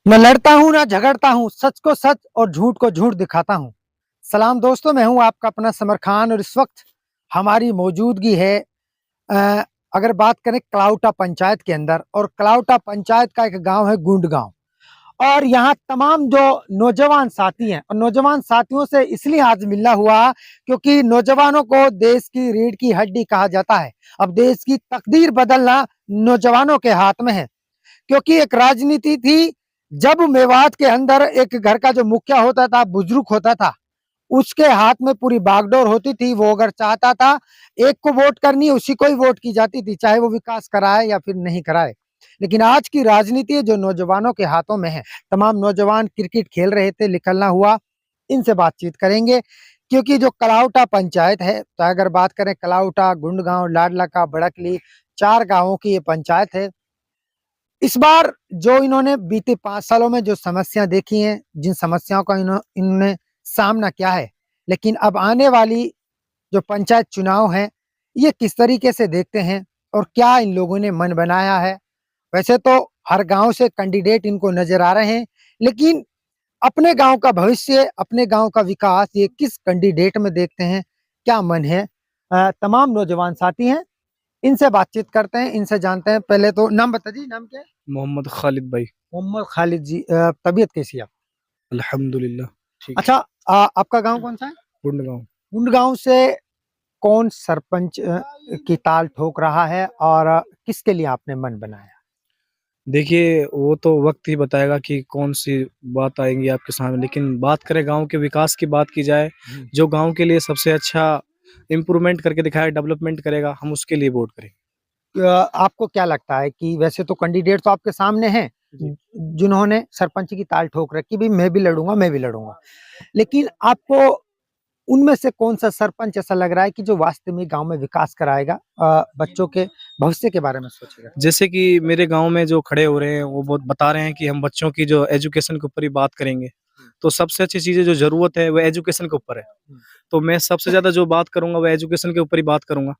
मैं लड़ता हूँ ना झगड़ता हूँ, सच को सच और झूठ को झूठ दिखाता हूँ। सलाम दोस्तों, मैं हूँ आपका अपना समर खान और इस वक्त हमारी मौजूदगी है अ, अगर बात करें कलाउटा पंचायत के अंदर और कलाउटा पंचायत का एक गांव है गुंड गांव। और यहाँ तमाम जो नौजवान साथी हैं और नौजवान साथियों से इसलिए आज मिलना हुआ क्योंकि नौजवानों को देश की रीढ़ की हड्डी कहा जाता है। अब देश की तकदीर बदलना नौजवानों के हाथ में है, क्योंकि एक राजनीति थी जब मेवात के अंदर एक घर का जो मुखिया होता था, बुजुर्ग होता था, उसके हाथ में पूरी बागडोर होती थी। वो अगर चाहता था एक को वोट करनी है, उसी को ही वोट की जाती थी, चाहे वो विकास कराए या फिर नहीं कराए। लेकिन आज की राजनीति जो नौजवानों के हाथों में है, तमाम नौजवान क्रिकेट खेल रहे थे, निकलना हुआ, इनसे बातचीत करेंगे। क्योंकि जो कलाउटा पंचायत है, तो अगर बात करें कलाउटा, गुंडगांव, लाडलका, बड़कली, 4 गांवों की ये पंचायत है। इस बार जो इन्होंने बीते 5 सालों में जो समस्या देखी हैं, जिन समस्याओं का इन्होंने सामना किया है, लेकिन अब आने वाली जो पंचायत चुनाव है, ये किस तरीके से देखते हैं और क्या इन लोगों ने मन बनाया है? वैसे तो हर गांव से कैंडिडेट इनको नजर आ रहे हैं, लेकिन अपने गांव का भविष्य, अपने गांव का विकास ये किस कैंडिडेट में देखते हैं, क्या मन है? तमाम नौजवान साथी हैं, इनसे बातचीत करते हैं, इनसे जानते हैं। पहले तो नाम बता जी, नाम क्या है? मोहम्मद खालिद भाई। मोहम्मद खालिद जी, तबीयत कैसी है? अल्हम्दुलिल्लाह ठीक है। अच्छा, आपका गांव कौन सा है? गुड़गांव। उन गांव से कौन सरपंच की ताल ठोक रहा है और किसके लिए आपने मन बनाया? देखिए वो तो वक्त ही बताएगा कि कौन सी बात आएंगी आपके सामने, लेकिन बात करें गांव के विकास की बात की जाए, जो गांव के लिए सबसे अच्छा इम्प्रूवमेंट करके दिखाए, डेवलपमेंट करेगा, हम उसके लिए वोट करेंगे। आपको क्या लगता है कि वैसे तो कैंडिडेट तो आपके सामने हैं जिन्होंने सरपंच की ताल ठोक रखी, भी मैं भी लड़ूंगा, मैं भी लड़ूंगा, लेकिन आपको उनमें से कौन सा सरपंच ऐसा लग रहा है कि जो वास्तव में गांव में विकास कराएगा, बच्चों के भविष्य के बारे में सोचेगा? जैसे कि मेरे गांव में जो खड़े हो रहे हैं वो बहुत बता रहे हैं कि हम बच्चों की जो एजुकेशन के ऊपर ही बात करेंगे, तो सबसे अच्छी चीजें जो जरूरत है वो एजुकेशन के ऊपर है। तो मैं सबसे ज्यादा जो बात करूंगा वो एजुकेशन के ऊपर ही बात करूंगा,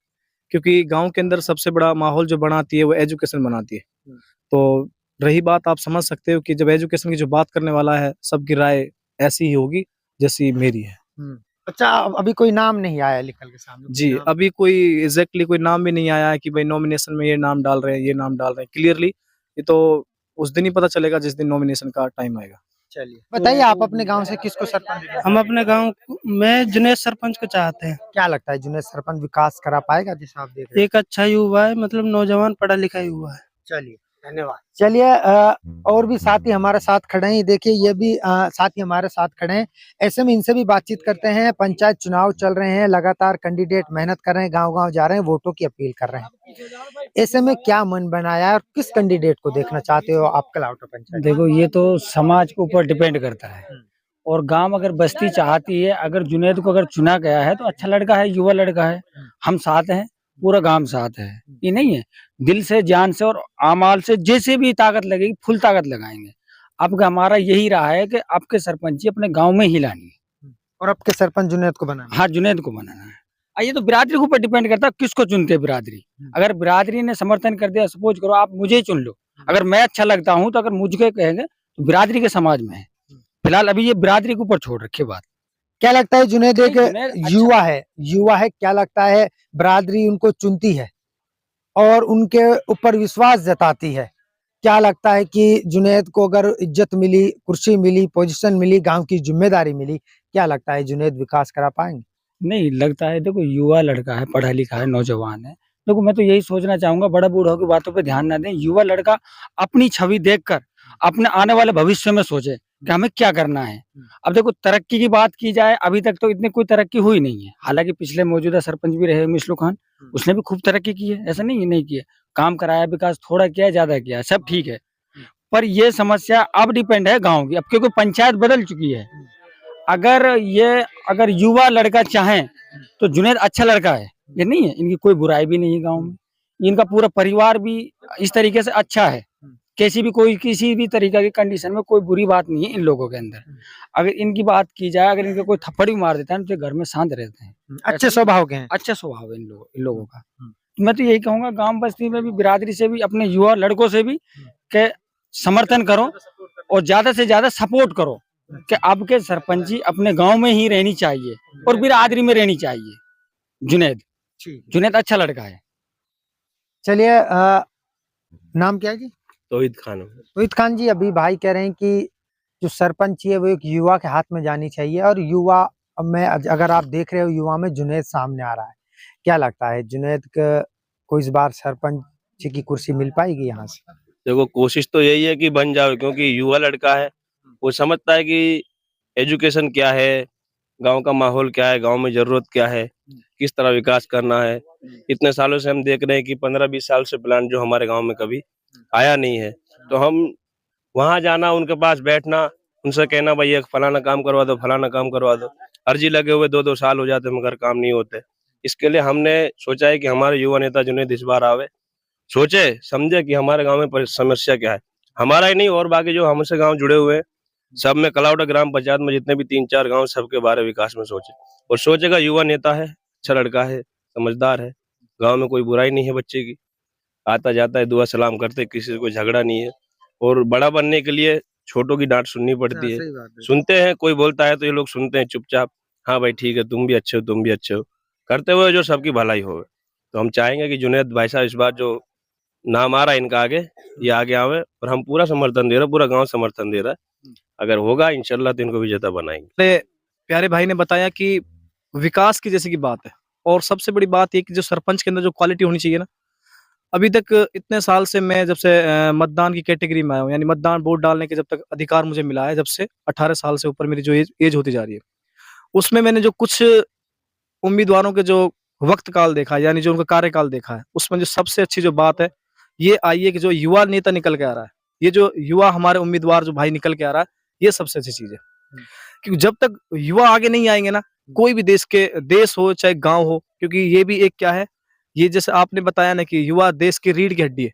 क्योंकि गांव के अंदर सबसे बड़ा माहौल जो बनाती है वो एजुकेशन बनाती है। तो रही बात, आप समझ सकते हो कि जब एजुकेशन की जो बात करने वाला है, सबकी राय ऐसी ही होगी जैसी मेरी है। अच्छा, अभी कोई नाम नहीं आया निकल के सामने? कोई जी, नाम? अभी कोई एग्जैक्टली कोई नाम भी नहीं आया है कि भाई नॉमिनेशन में ये नाम डाल रहे हैं, ये नाम डाल रहे हैं क्लियरली। ये तो उस दिन ही पता चलेगा जिस दिन नॉमिनेशन का टाइम आएगा। चलिए बताइए, आप अपने गांव से किसको सरपंच देना हम चाहते हैं? अपने गांव में जुनेद सरपंच को चाहते हैं। क्या लगता है जुनेद सरपंच विकास करा पाएगा जैसा आप देख रहे हैं? एक अच्छा युवा है, मतलब नौजवान पढ़ा लिखा युवा है। चलिए, धन्यवाद। चलिए, और भी साथी हमारे साथ खड़े हैं, देखिए ये भी साथी हमारे साथ खड़े हैं। ऐसे में इनसे भी बातचीत करते हैं। पंचायत चुनाव चल रहे हैं, लगातार कैंडिडेट मेहनत कर रहे हैं, गांव-गांव जा रहे हैं, वोटों की अपील कर रहे हैं। ऐसे में क्या मन बनाया है और किस कैंडिडेट को देखना चाहते हो आप कलाउटा पंचायत? देखो, ये तो समाज के ऊपर डिपेंड करता है। और गांव अगर बस्ती चाहती है, अगर जुनेद को अगर चुना गया है तो अच्छा लड़का है, युवा लड़का है, हम साथ हैं, पूरा गांव साथ है। ये नहीं है, दिल से, जान से और आमाल से जैसे भी ताकत लगेगी फुल ताकत लगाएंगे। अब हमारा यही रहा है कि आपके सरपंची अपने गांव में ही लानी है। और आपके सरपंच जुनेद को बनाना? हाँ, जुनेद को बनाना है। ये तो बिरादरी के ऊपर डिपेंड करता है किसको चुनते हैं बिरादरी। अगर बिरादरी ने समर्थन कर दिया, सपोज करो आप मुझे ही चुन लो, अगर मैं अच्छा लगता हूँ तो अगर मुझे कहेंगे तो बिरादरी के समाज में है। फिलहाल अभी ये बिरादरी के ऊपर छोड़ रखी बात। क्या लगता है जुनेद एक जुनेद अच्छा युवा है, क्या लगता है बिरादरी उनको चुनती है और उनके ऊपर विश्वास जताती है? क्या लगता है कि जुनेद को अगर इज्जत मिली, कुर्सी मिली, पोजीशन मिली, गांव की जिम्मेदारी मिली, क्या लगता है जुनेद विकास करा पाएंगे? नहीं लगता है। देखो, युवा लड़का है, पढ़ा लिखा है, नौजवान है। देखो, मैं तो यही सोचना चाहूंगा, बड़ा बूढ़ों की बातों पे ध्यान ना दें। युवा लड़का अपनी छवि देखकर अपने आने वाले भविष्य में सोचे कि हमें क्या करना है। अब देखो, तरक्की की बात की जाए, अभी तक तो इतनी कोई तरक्की हुई नहीं है। हालांकि पिछले मौजूदा सरपंच भी रहे मिसलू खान, उसने भी खूब तरक्की की है, ऐसा नहीं है नहीं किया। काम कराया, विकास थोड़ा किया है, ज्यादा किया है, सब ठीक है। पर ये समस्या अब डिपेंड है गाँव की, अब क्योंकि पंचायत बदल चुकी है। अगर युवा लड़का चाहे तो जुनेद अच्छा लड़का है, ये नहीं है, इनकी कोई बुराई भी नहीं है गांव में। इनका पूरा परिवार भी इस तरीके से अच्छा है, किसी भी तरीके की कंडीशन में कोई बुरी बात नहीं है इन लोगों के अंदर। अगर इनकी बात की जाए, अगर इनका कोई थप्पड़ भी मार देता है तो घर में शांत रहते हैं। अच्छे स्वभाव के हैं। अच्छा स्वभाव है इन लोगों का। मैं तो यही कहूंगा, गांव बस्ती में भी बिरादरी से भी, अपने युवा लड़कों से भी के समर्थन करो और ज्यादा से ज्यादा सपोर्ट करो कि आपके सरपंची अपने गांव में ही रहनी चाहिए और बिरादरी में रहनी चाहिए। जुनैद जुनैद अच्छा लड़का है। चलिए नाम क्या है जी? तौहीद खान। रोहित खान जी, अभी भाई कह रहे हैं कि जो सरपंच है वो एक युवा के हाथ में जानी चाहिए, और युवा में अगर आप देख रहे हो युवा में जुनैद सामने आ रहा है, क्या लगता है जुनैद को इस बार सरपंच की कुर्सी मिल पाएगी यहाँ से? देखो, कोशिश तो यही है कि बन जाओ, क्योंकि युवा लड़का है, वो समझता है कि एजुकेशन क्या है, गांव का माहौल क्या है, गांव में जरूरत क्या है, किस तरह विकास करना है। इतने सालों से हम देख रहे हैं कि 15-20 साल से प्लान जो हमारे गांव में कभी आया नहीं है, तो हम वहां जाना, उनके पास बैठना, उनसे कहना भाई एक फलाना काम करवा दो, फलाना काम करवा दो, अर्जी लगे हुए 2-2 साल हो जाते मगर काम नहीं होते। इसके लिए हमने सोचा है कि हमारे युवा नेता जुनैद इस बार आवे, सोचे समझे कि हमारे गांव में समस्या क्या है। हमारा ही नहीं, और बाकी जो हमसे गांव जुड़े हुए हैं सब में, कलाउटा ग्राम पंचायत में जितने भी 3-4 गांव, सबके बारे विकास में सोचे, और सोचेगा। युवा नेता है, अच्छा लड़का है, समझदार है, गांव में कोई बुराई नहीं है बच्चे की, आता जाता है, दुआ सलाम करते, किसी से कोई झगड़ा नहीं है। और बड़ा बनने के लिए छोटों की डांट सुननी पड़ती है, सुनते हैं, कोई बोलता है तो ये लोग सुनते हैं चुपचाप, हाँ भाई ठीक है, तुम भी अच्छे हो, तुम भी अच्छे हो, करते हुए जो सबकी भलाई हो। तो हम चाहेंगे कि जुनैद भाई साहब इस बार जो नाम आ रहा है इनका आगे, ये आगे आवे, और हम पूरा समर्थन दे रहे हैं, पूरा गांव समर्थन दे रहा है। अगर होगा इंशाल्लाह तो इनको विजेता बनाएंगे। प्यारे भाई ने बताया कि विकास की जैसे की बात है, और सबसे बड़ी बात ये कि जो सरपंच के अंदर जो क्वालिटी होनी चाहिए ना, अभी तक इतने साल से मैं जब से मतदान की कैटेगरी में आया हूँ, यानी मतदान वोट डालने के जब तक अधिकार मुझे मिला है, जब से 18 साल से ऊपर मेरी जो एज होती जा रही है, उसमें मैंने जो कुछ उम्मीदवारों के जो वक्त काल देखा है, यानी जो उनका कार्यकाल देखा है, उसमें जो सबसे अच्छी जो बात है ये आई है कि जो युवा नेता निकल के आ रहा है, ये जो युवा हमारे उम्मीदवार जो भाई निकल के आ रहा है, ये सबसे अच्छी चीज है। क्योंकि जब तक युवा आगे नहीं आएंगे ना, कोई भी देश हो चाहे गांव हो, क्योंकि ये भी एक क्या है, ये जैसे आपने बताया ना कि युवा देश की रीढ़ की हड्डी है,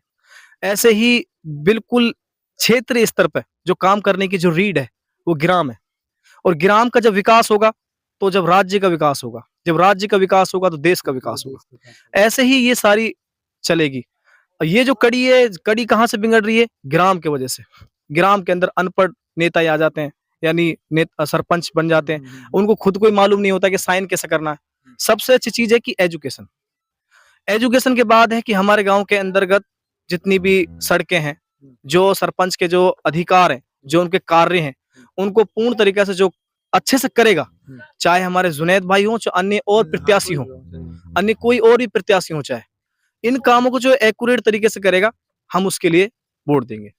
ऐसे ही बिल्कुल क्षेत्रीय स्तर पर जो काम करने की जो रीढ़ है वो ग्राम है, और ग्राम का जब विकास होगा तो जब राज्य का विकास होगा, जब राज्य का विकास होगा तो देश का विकास होगा। ऐसे ही ये सारी चलेगी। और ये जो कड़ी है, कड़ी कहाँ से बिगड़ रही है? ग्राम के वजह से। ग्राम के अंदर अनपढ़ नेता आ जाते हैं, यानी सरपंच बन जाते हैं, उनको खुद को ही मालूम नहीं होता कि साइन कैसे करना है। सबसे अच्छी चीज है कि एजुकेशन। एजुकेशन के बाद है कि हमारे गांव के अंतर्गत जितनी भी सड़कें हैं, जो सरपंच के जो अधिकार हैं, जो उनके कार्य हैं, उनको पूर्ण तरीके से जो अच्छे से करेगा, चाहे हमारे जुनैद भाई हो, चाहे अन्य और प्रत्याशी हो, अन्य कोई और भी प्रत्याशी हो, चाहे इन कामों को जो एक्यूरेट तरीके से करेगा, हम उसके लिए वोट देंगे।